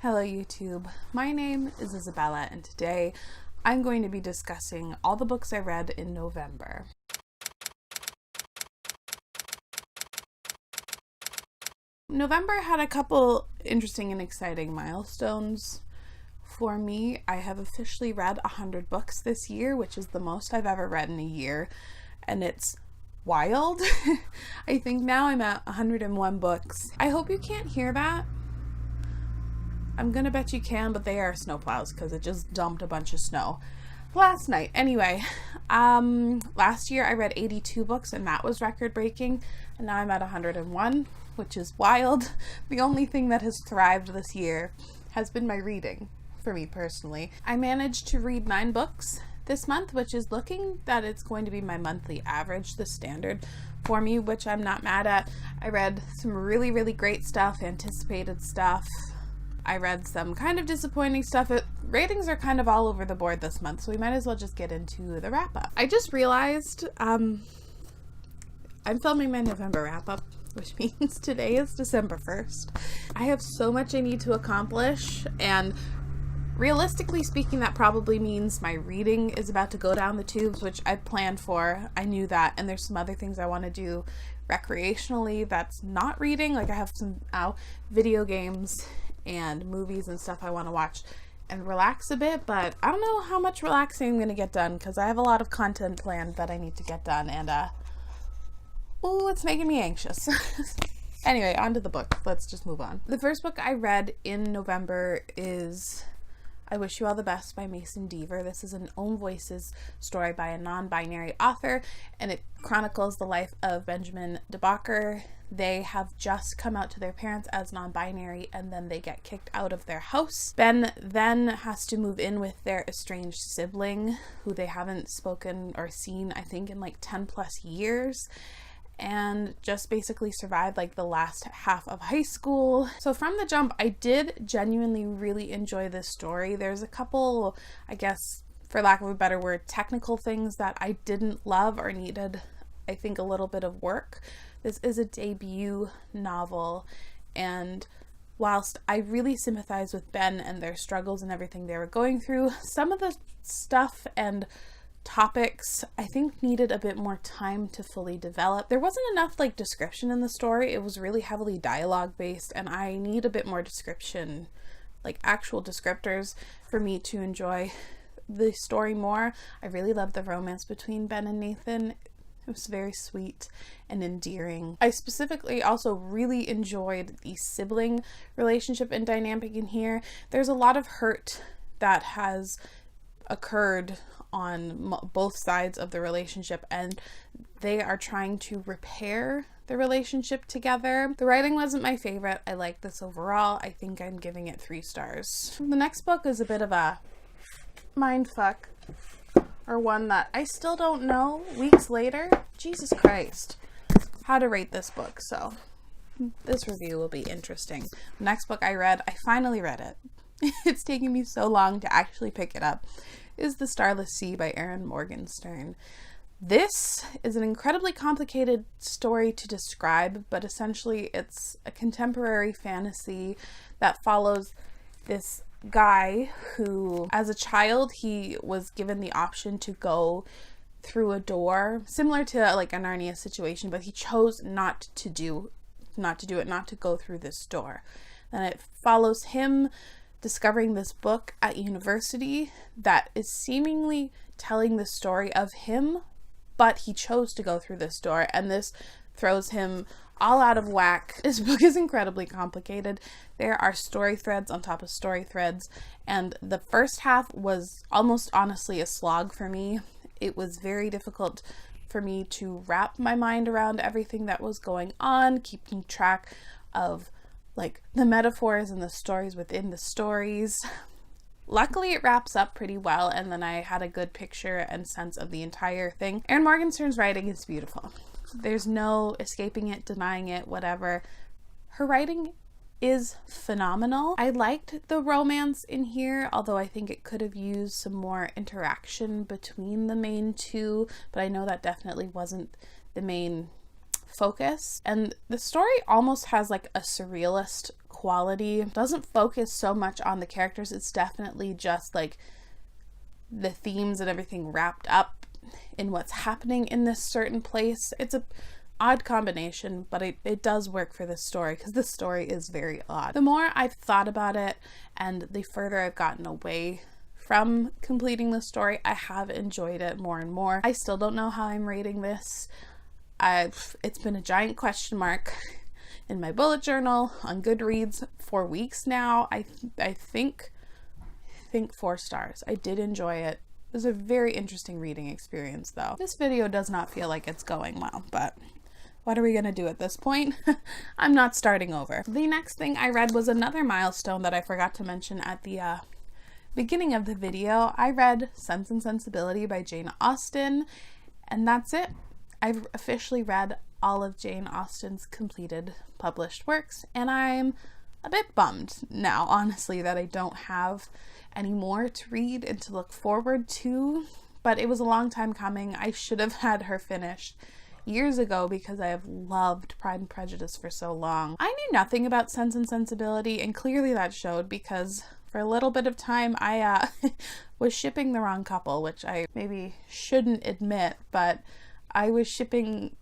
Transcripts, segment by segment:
Hello YouTube, my name is Isabella and today I'm going to be discussing all the books I read in November. November had a couple interesting and exciting milestones for me. I have officially read 100 books this year, which is the most I've ever read in a year, and it's wild. I think now I'm at 101 books. I hope you can't hear that. I'm gonna bet you can, but they are snowplows because it just dumped a bunch of snow last night. Anyway, last year I read 82 books and that was record breaking, and now I'm at 101, which is wild. The only thing that has thrived this year has been my reading, for me personally. I managed to read 9 books this month, which is looking that it's going to be my monthly average, the standard for me, which I'm not mad at. I read some really great stuff, anticipated stuff. I read some kind of disappointing stuff. Ratings are kind of all over the board this month, so we might as well just get into the wrap-up. I just realized I'm filming my November wrap-up, which means today is December 1st. I have so much I need to accomplish, and realistically speaking, that probably means my reading is about to go down the tubes, which I planned for. I knew that, and there's some other things I want to do recreationally that's not reading. Like I have some video games and movies and stuff I want to watch and relax a bit, but I don't know how much relaxing I'm going to get done because I have a lot of content planned that I need to get done, and it's making me anxious. Anyway, on to the book. Let's just move on. The first book I read in November is I Wish You All the Best by Mason Deaver. This is an Own Voices story by a non-binary author, and it chronicles the life of Benjamin DeBacher. They have just come out to their parents as non-binary, and then they get kicked out of their house. Ben then has to move in with their estranged sibling, who they haven't spoken or seen, I think, in like 10 plus years, and just basically survived like the last half of high school. So from the jump, I did genuinely really enjoy this story. There's a couple, I guess, for lack of a better word, technical things that I didn't love or needed, I think, a little bit of work. This is a debut novel, and whilst I really sympathize with Ben and their struggles and everything they were going through, some of the stuff and topics I think needed a bit more time to fully develop. There wasn't enough like description in the story. It was really heavily dialogue based, and I need a bit more description, like actual descriptors, for me to enjoy the story more. I really loved the romance between Ben and Nathan. It was very sweet and endearing. I specifically also really enjoyed the sibling relationship and dynamic in here. There's a lot of hurt that has occurred on both sides of the relationship, and they are trying to repair the relationship together. The writing wasn't my favorite. I like this overall. I think I'm giving it 3 stars. The next book is a bit of a mindfuck, or one that I still don't know weeks later, Jesus Christ, how to rate this book. So this review will be interesting. The next book I read, I finally read it. It's taking me so long to actually pick it up, is The Starless Sea by Erin Morgenstern. This is an incredibly complicated story to describe, but essentially it's a contemporary fantasy that follows this guy who, as a child, he was given the option to go through a door, similar to like a Narnia situation, but he chose not to go through this door. And it follows him discovering this book at university that is seemingly telling the story of him, but he chose to go through this door, and this throws him all out of whack. This book is incredibly complicated. There are story threads on top of story threads, and the first half was almost honestly a slog for me. It was very difficult for me to wrap my mind around everything that was going on, keeping track of like the metaphors and the stories within the stories. Luckily, it wraps up pretty well, and then I had a good picture and sense of the entire thing. Erin Morgenstern's writing is beautiful. There's no escaping it, denying it, whatever. Her writing is phenomenal. I liked the romance in here, although I think it could have used some more interaction between the main two, but I know that definitely wasn't the main focus. And the story almost has like a surrealist quality. It doesn't focus so much on the characters. It's definitely just like the themes and everything wrapped up in what's happening in this certain place. It's a odd combination, but it does work for this story because this story is very odd. The more I've thought about it and the further I've gotten away from completing the story, I have enjoyed it more and more. I still don't know how I'm rating this. It's been a giant question mark in my bullet journal on Goodreads for weeks now. I think 4 stars. I did enjoy it. It was a very interesting reading experience though. This video does not feel like it's going well, but what are we gonna do at this point? I'm not starting over. The next thing I read was another milestone that I forgot to mention at the beginning of the video. I read Sense and Sensibility by Jane Austen, and that's it. I've officially read all of Jane Austen's completed published works, and I'm a bit bummed now, honestly, that I don't have any more to read and to look forward to, but it was a long time coming. I should have had her finished years ago because I have loved Pride and Prejudice for so long. I knew nothing about Sense and Sensibility, and clearly that showed because for a little bit of time I was shipping the wrong couple, which I maybe shouldn't admit, but I was shipping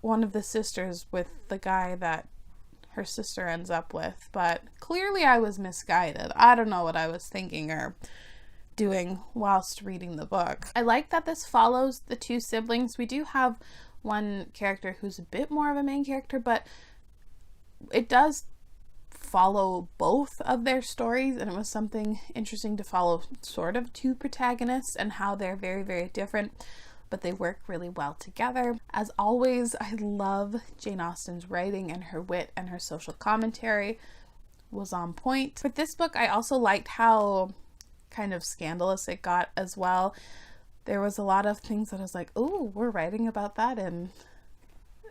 one of the sisters with the guy that her sister ends up with, but clearly I was misguided. I don't know what I was thinking or doing whilst reading the book. I like that this follows the 2 siblings. We do have one character who's a bit more of a main character, but it does follow both of their stories, and it was something interesting to follow sort of 2 protagonists and how they're very, very different, but they work really well together. As always, I love Jane Austen's writing, and her wit and her social commentary was on point. With this book, I also liked how kind of scandalous it got as well. There was a lot of things that I was like, ooh, we're writing about that in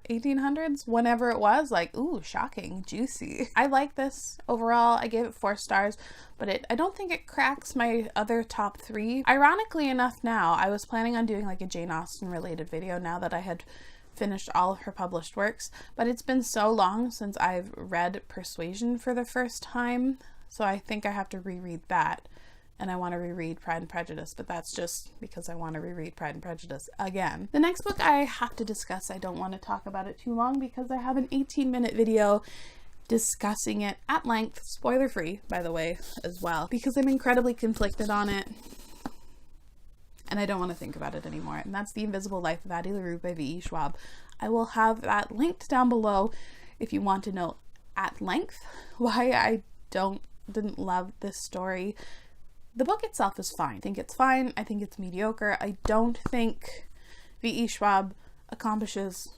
1800s, whenever it was, like, ooh, shocking, juicy. I like this overall. I gave it 4 stars, but I don't think it cracks my other top 3. Ironically enough, now I was planning on doing like a Jane Austen related video now that I had finished all of her published works, but it's been so long since I've read Persuasion for the first time, so I think I have to reread that. And I want to reread Pride and Prejudice, but that's just because I want to reread Pride and Prejudice again. The next book I have to discuss, I don't want to talk about it too long because I have an 18-minute video discussing it at length, spoiler free by the way, as well, because I'm incredibly conflicted on it and I don't want to think about it anymore. And that's The Invisible Life of Addie LaRue by V.E. Schwab. I will have that linked down below if you want to know at length why I didn't love this story. The book itself is fine. I think it's fine. I think it's mediocre. I don't think V.E. Schwab accomplishes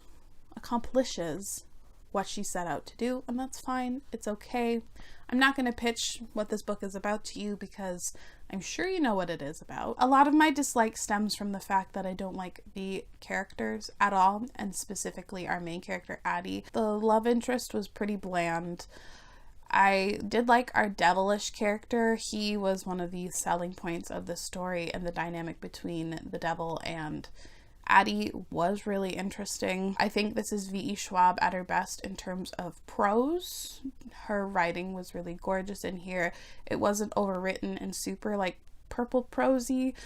what she set out to do, and that's fine. It's okay. I'm not going to pitch what this book is about to you because I'm sure you know what it is about. A lot of my dislike stems from the fact that I don't like the characters at all, and specifically our main character, Addie. The love interest was pretty bland. I did like our devilish character. He was one of the selling points of the story, and the dynamic between the devil and Addie was really interesting. I think this is V.E. Schwab at her best in terms of prose. Her writing was really gorgeous in here. It wasn't overwritten and super like purple prosy,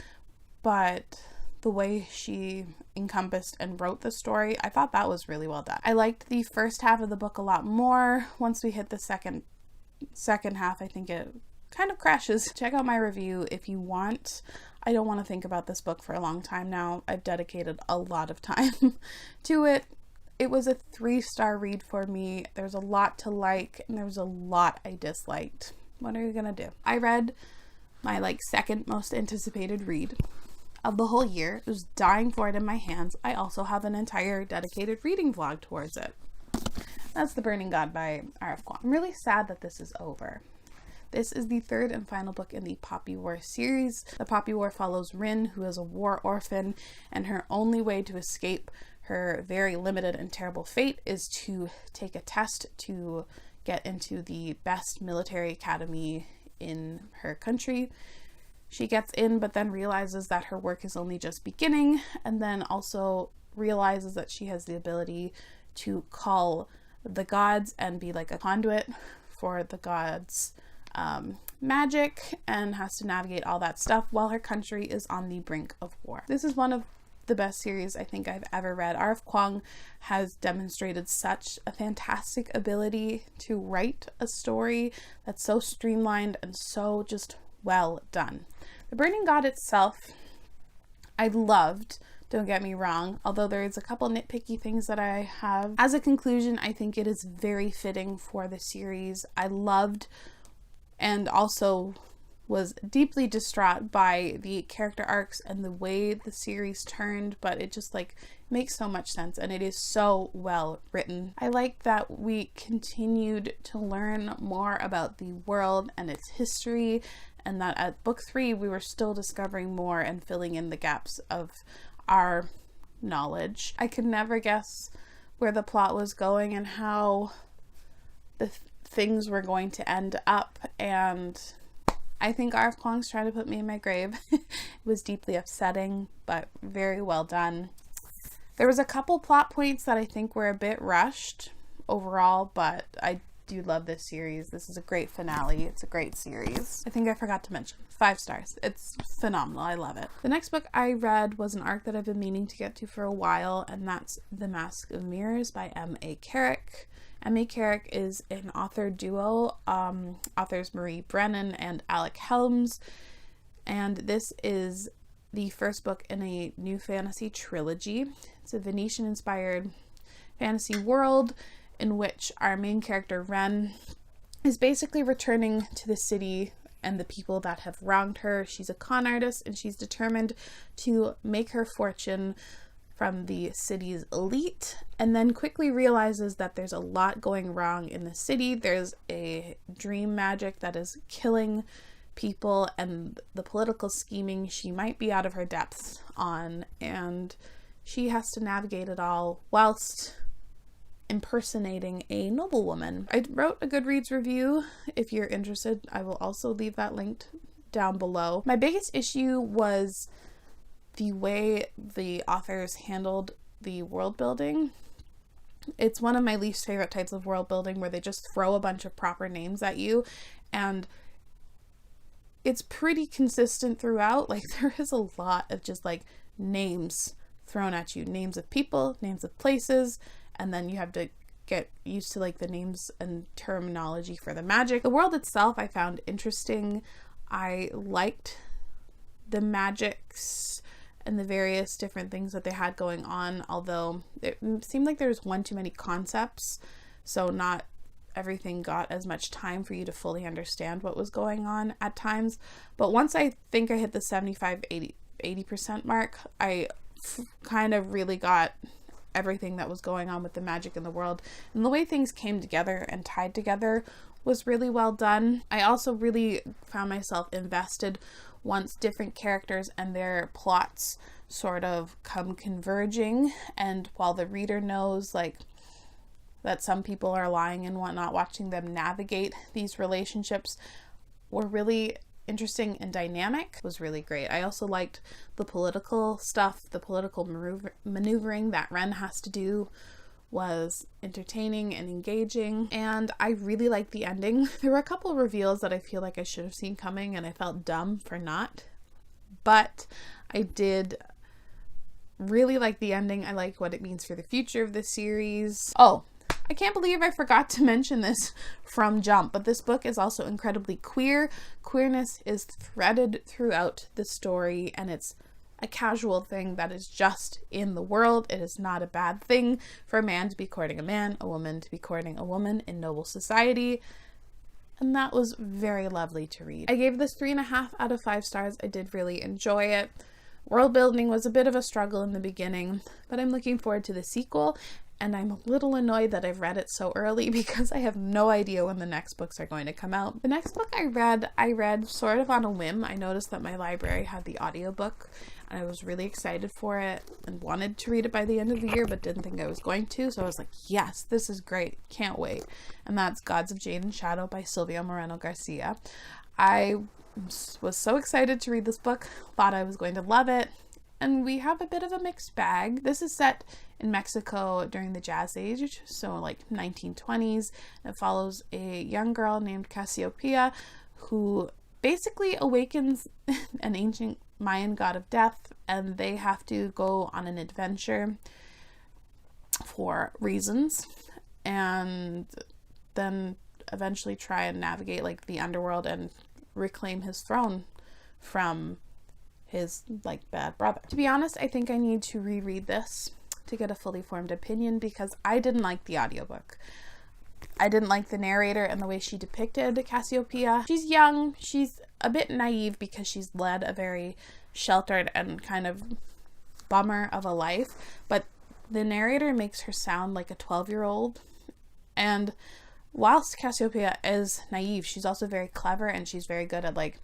but the way she encompassed and wrote the story, I thought that was really well done. I liked the first half of the book a lot more. Once we hit the second half, I think it kind of crashes. Check out my review if you want. I don't want to think about this book for a long time now. I've dedicated a lot of time to it. It was a 3-star read for me. There's a lot to like, and there was a lot I disliked. What are you gonna do? I read my second most anticipated read of the whole year. I was dying for it in my hands. I also have an entire dedicated reading vlog towards it. That's The Burning God by R.F. Kuang. I'm really sad that this is over. This is the 3rd and final book in the Poppy War series. The Poppy War follows Rin, who is a war orphan, and her only way to escape her very limited and terrible fate is to take a test to get into the best military academy in her country. She gets in, but then realizes that her work is only just beginning, and then also realizes that she has the ability to call the gods and be like a conduit for the gods' magic and has to navigate all that stuff while her country is on the brink of war. This is one of the best series I think I've ever read. R.F. Kuang has demonstrated such a fantastic ability to write a story that's so streamlined and so just well done. The Burning God itself, I loved, don't get me wrong, although there is a couple nitpicky things that I have. As a conclusion, I think it is very fitting for the series. I loved and also was deeply distraught by the character arcs and the way the series turned, but it just like makes so much sense and it is so well written. I like that we continued to learn more about the world and its history, and that at book 3 we were still discovering more and filling in the gaps of our knowledge. I could never guess where the plot was going and how the things were going to end up, and I think R.F. Kuang's trying to put me in my grave. It was deeply upsetting, but very well done. There was a couple plot points that I think were a bit rushed overall, but I do love this series. This is a great finale. It's a great series. I think I forgot to mention 5 stars. It's phenomenal. I love it. The next book I read was an arc that I've been meaning to get to for a while, and that's The Mask of Mirrors by M.A. Carrick. M.A. Carrick is an author duo, authors Marie Brennan and Alec Helms, and this is the first book in a new fantasy trilogy. It's a Venetian-inspired fantasy world in which our main character, Ren, is basically returning to the city and the people that have wronged her. She's a con artist and she's determined to make her fortune from the city's elite, and then quickly realizes that there's a lot going wrong in the city. There's a dream magic that is killing people, and the political scheming she might be out of her depths on, and she has to navigate it all whilst impersonating a noblewoman. I wrote a Goodreads review. If you're interested, I will also leave that linked down below. My biggest issue was the way the authors handled the world building. It's one of my least favorite types of world building, where they just throw a bunch of proper names at you, and it's pretty consistent throughout. Like, there is a lot of just like names thrown at you, names of people, names of places, and then you have to get used to like the names and terminology for the magic. The world itself I found interesting. I liked the magics and the various different things that they had going on, although it seemed like there was one too many concepts, so not everything got as much time for you to fully understand what was going on at times. But once I think I hit the 75-80% mark, I kind of really got everything that was going on with the magic in the world, and the way things came together and tied together was really well done. I also really found myself invested once different characters and their plots sort of come converging, and while the reader knows like that some people are lying and whatnot, watching them navigate these relationships were really interesting and dynamic. It was really great. I also liked the political stuff. The political maneuvering that Ren has to do was entertaining and engaging, and I really liked the ending. There were a couple of reveals that I feel like I should have seen coming, and I felt dumb for not, but I did really like the ending. I like what it means for the future of the series. Oh, I can't believe I forgot to mention this from jump, but this book is also incredibly queer. Queerness is threaded throughout the story, and it's a casual thing that is just in the world. It is not a bad thing for a man to be courting a man, a woman to be courting a woman in noble society. And that was very lovely to read. I gave this 3.5 out of 5 stars. I did really enjoy it. World building was a bit of a struggle in the beginning, but I'm looking forward to the sequel. And I'm a little annoyed that I've read it so early because I have no idea when the next books are going to come out. The next book I read sort of on a whim. I noticed that my library had the audiobook, and I was really excited for it and wanted to read it by the end of the year, but didn't think I was going to. So I was like, yes, this is great. Can't wait. And that's Gods of Jade and Shadow by Silvia Moreno Garcia. I was so excited to read this book. Thought I was going to love it. and we have a bit of a mixed bag. This is set in Mexico during the Jazz Age, so like 1920s. It follows a young girl named Cassiopeia who basically awakens an ancient Mayan god of death, and they have to go on an adventure for reasons, and then eventually try and navigate like the underworld and reclaim his throne from his like bad brother. To be honest, I think I need to reread this to get a fully formed opinion, because I didn't like the audiobook. I didn't like the narrator and the way she depicted Cassiopeia. She's young, she's a bit naive because she's led a very sheltered and kind of bummer of a life, but the narrator makes her sound like a 12-year-old. And whilst Cassiopeia is naive, she's also very clever, and she's very good at like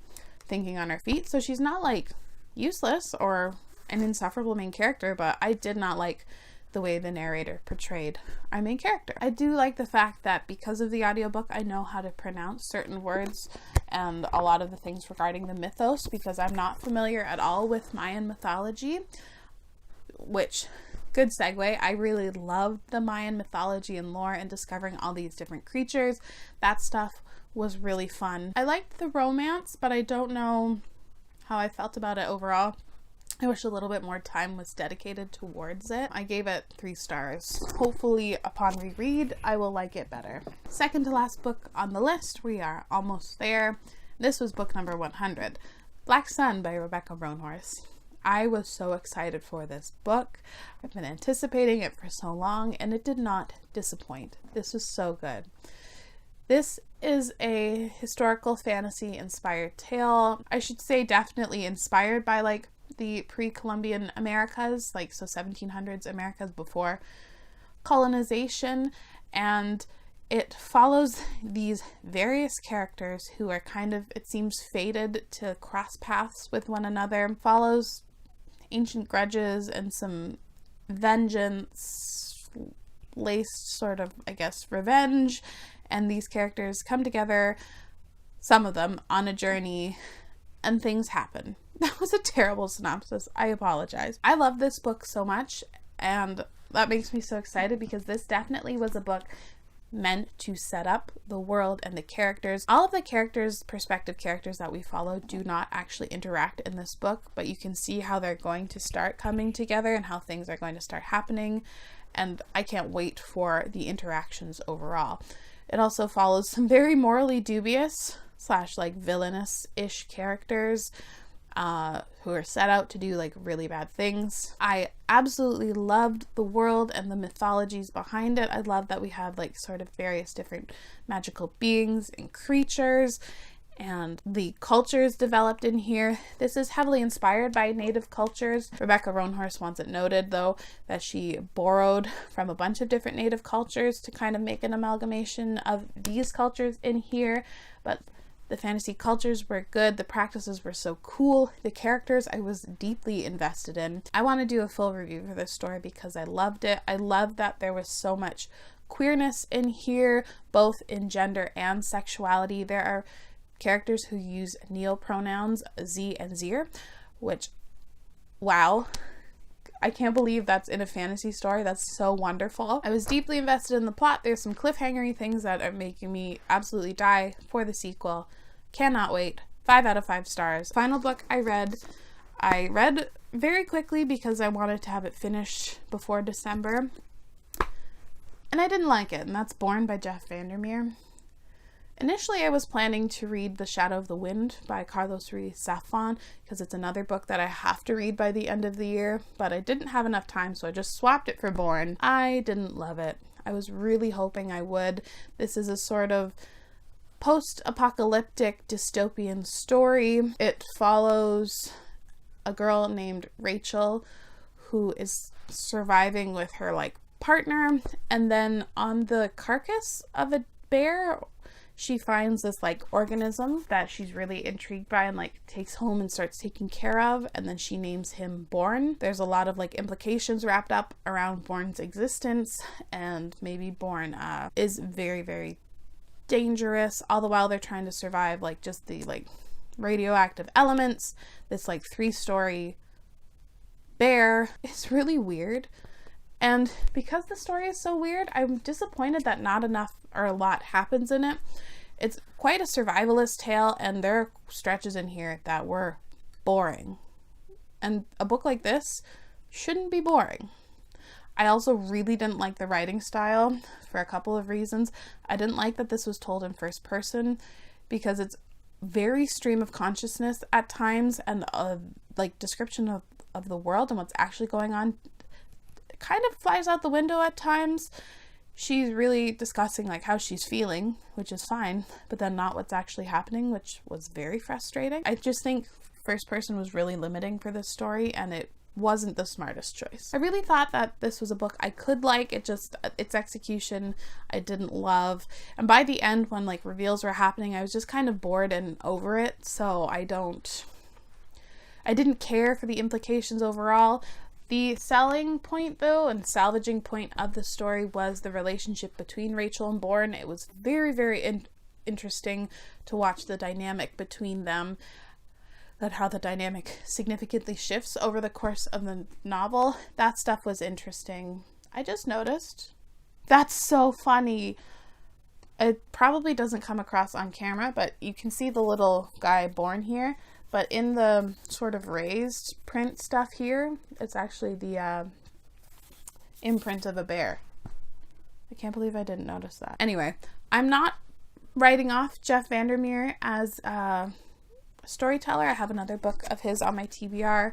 thinking on her feet. So she's not like useless or an insufferable main character, but I did not like the way the narrator portrayed our main character. I do like the fact that because of the audiobook, I know how to pronounce certain words and a lot of the things regarding the mythos, because I'm not familiar at all with Mayan mythology, which, good segue, I really loved the Mayan mythology and lore and discovering all these different creatures. That stuff was really fun. I liked the romance, but I don't know how I felt about it overall. I wish a little bit more time was dedicated towards it. I gave it 3 stars. Hopefully upon reread, I will like it better. Second to last book on the list, we are almost there. This was book number 100, Black Sun by Rebecca Roanhorse. I was so excited for this book. I've been anticipating it for so long, and it did not disappoint. This was so good. This is a historical fantasy inspired tale. I should say definitely inspired by like the pre-Columbian Americas, like so 1700s Americas before colonization, and it follows these various characters who are kind of, it seems, fated to cross paths with one another. Follows ancient grudges and some vengeance laced sort of, I guess, revenge, and these characters come together, some of them, on a journey, and things happen. That was a terrible synopsis. I apologize. I love this book so much, and that makes me so excited because this definitely was a book meant to set up the world and the characters. All of the characters, perspective characters that we follow, do not actually interact in this book, but you can see how they're going to start coming together and how things are going to start happening, and I can't wait for the interactions overall. It also follows some very morally dubious / like villainous-ish characters who are set out to do like really bad things. I absolutely loved the world and the mythologies behind it. I love that we have like sort of various different magical beings and creatures, and the cultures developed in here. This is heavily inspired by native cultures. Rebecca Roanhorse wants it noted, though, that she borrowed from a bunch of different native cultures to kind of make an amalgamation of these cultures in here, but the fantasy cultures were good. The practices were so cool. The characters I was deeply invested in. I want to do a full review for this story because I loved it. I loved that there was so much queerness in here, both in gender and sexuality. There are characters who use neopronouns, Z and Zir, which, wow, I can't believe that's in a fantasy story. That's so wonderful. I was deeply invested in the plot. There's some cliffhangery things that are making me absolutely die for the sequel. Cannot wait. 5 out of 5 stars. Final book I read very quickly because I wanted to have it finished before December, and I didn't like it, and that's Borne by Jeff Vandermeer. Initially, I was planning to read The Shadow of the Wind by Carlos Ruiz Zafón because it's another book that I have to read by the end of the year, but I didn't have enough time, so I just swapped it for Borne. I didn't love it. I was really hoping I would. This is a sort of post-apocalyptic dystopian story. It follows a girl named Rachel who is surviving with her like partner, and then on the carcass of a bear she finds this like organism that she's really intrigued by and like takes home and starts taking care of, and then she names him Borne. There's a lot of like implications wrapped up around Borne's existence, and maybe Borne is very, very dangerous, all the while they're trying to survive like just the like radioactive elements. This like 3-story bear is really weird. And because the story is so weird, I'm disappointed that not enough or a lot happens in it. It's quite a survivalist tale, and there are stretches in here that were boring. And a book like this shouldn't be boring. I also really didn't like the writing style for a couple of reasons. I didn't like that this was told in first person because it's very stream of consciousness at times, and like description of the world and what's actually going on kind of flies out the window at times. She's really discussing like how she's feeling, which is fine, but then not what's actually happening, which was very frustrating. I just think first person was really limiting for this story, and it wasn't the smartest choice. I really thought that this was a book I could like, its execution I didn't love, and by the end when like reveals were happening, I was just kind of bored and over it, so I didn't care for the implications overall. The selling point, though, and salvaging point of the story was the relationship between Rachel and Borne. It was very, very interesting to watch the dynamic between them, and how the dynamic significantly shifts over the course of the novel. That stuff was interesting. I just noticed. That's so funny. It probably doesn't come across on camera, but you can see the little guy Borne here. But in the sort of raised print stuff here, it's actually the imprint of a bear. I can't believe I didn't notice that. Anyway, I'm not writing off Jeff Vandermeer as a storyteller. I have another book of his on my TBR.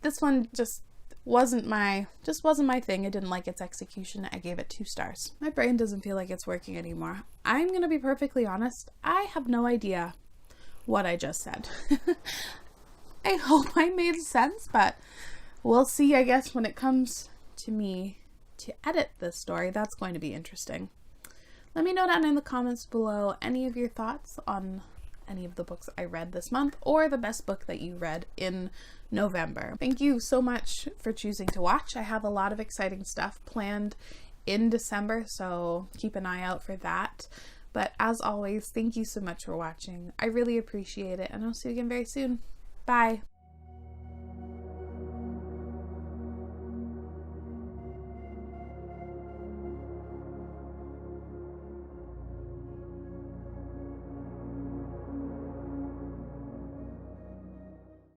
This one just wasn't my thing. I didn't like its execution. I gave it 2 stars. My brain doesn't feel like it's working anymore. I'm gonna be perfectly honest. I have no idea what I just said. I hope I made sense, but we'll see, I guess, when it comes to me to edit this story. That's going to be interesting. Let me know down in the comments below any of your thoughts on any of the books I read this month, or the best book that you read in November. Thank you so much for choosing to watch. I have a lot of exciting stuff planned in December, so keep an eye out for that. But as always, thank you so much for watching. I really appreciate it, and I'll see you again very soon. Bye.